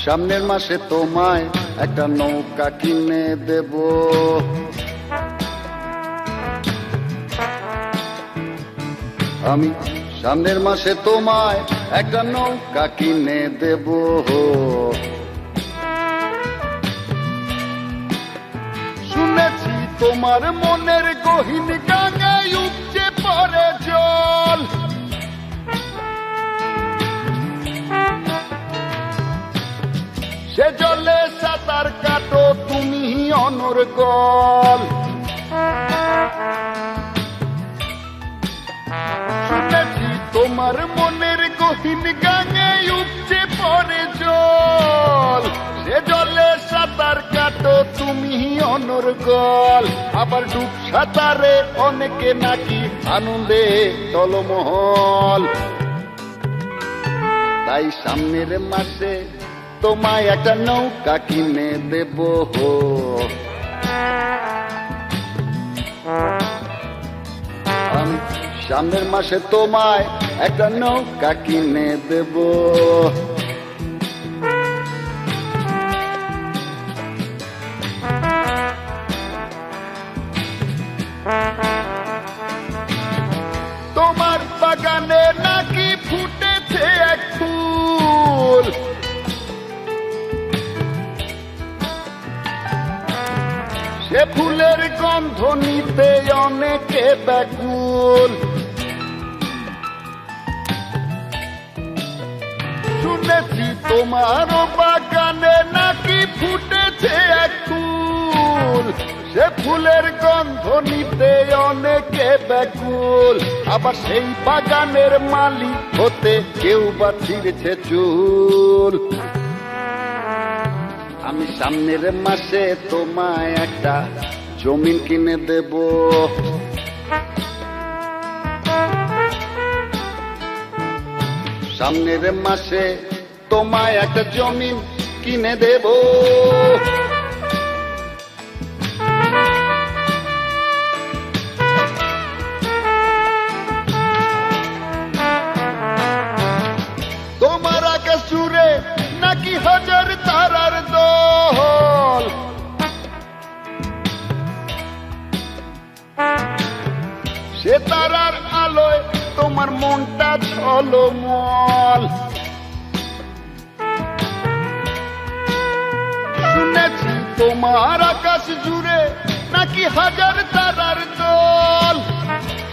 সামনের মাসে তোমায় একটা নৌকা কিনে দেব। আমি সামনের মাসে তোমায় একটা নৌকা কিনে দেব। শুনেছি তোমার মনের গহীন গঙ্গায় উপচে পড়ে জল। সে জলে সাঁতার কাটো তুমি অনর্গল। শুনেছি তোমার মনের গহীন গঙ্গায় উপচে পড়ে জল। সে জলে সাঁতার কাটো তুমি অনর্গল। আবার ডুব সাঁতারে অনেকে নাকি আনন্দে টলমহল। তাই সামনের মাসে তোমায় একটা নৌকা কিনে দেব। আমি সামনের মাসে তোমায় একটা নৌকা কিনে দেব। তোমার বাগানে নাকি ফুটেছে এক ফুল। সে ফুলের গন্ধ নিতে অনেকে ব্যাকুল। শুনেছি তোমার বাগানে নাকি ফুটেছে এক ফুল। সে ফুলের গন্ধ নিতে অনেকে ব্যাকুল। আবার সেই বাগানের মালিক হতে কেউ বা ছিঁড়েছে চুল। আমি সামনের মাসে তোমায় একটা জমিন কিনে দেব। সামনের মাসে তোমায় একটা জমিন কিনে দেব। তোমার আকাশ জুড়ে নাকি হাজার তারার দল। সে তারার আলোয় তোমার মনটা ঝলমল। শুনেছি তোমার আকাশ জুড়ে নাকি হাজার তারার দল।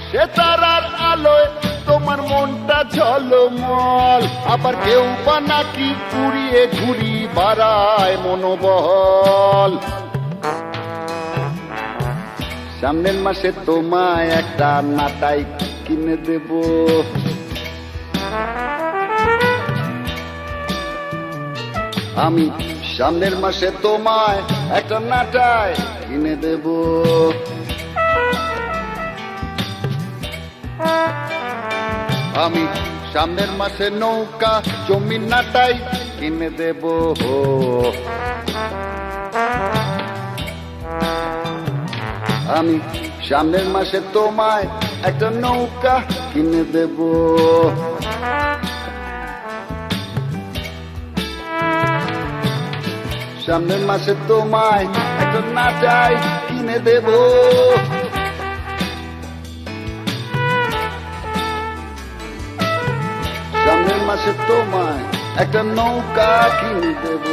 সে তারার আলোয় তোমার মনটা ঝলমল। আবার কেউ বা নাকি ঘুরিয়ে ঘুরি বাড়ায় মনোবল। সামনের মাসে তোমায় একটা নাটাই কিনে দেব। আমি সামনের মাসে তোমায় একটা নাটাই কিনে দেব। আমি সামনের মাসে নৌকা জমিন নাটাই কিনে দেব। আমি সামনের মাসে তোমায় একটা নৌকা কিনে দেব। সামনের মাসে তোমায় একটা নাটাই কিনে দেব। সামনের মাসে তোমায় একটা নৌকা কিনে দেব।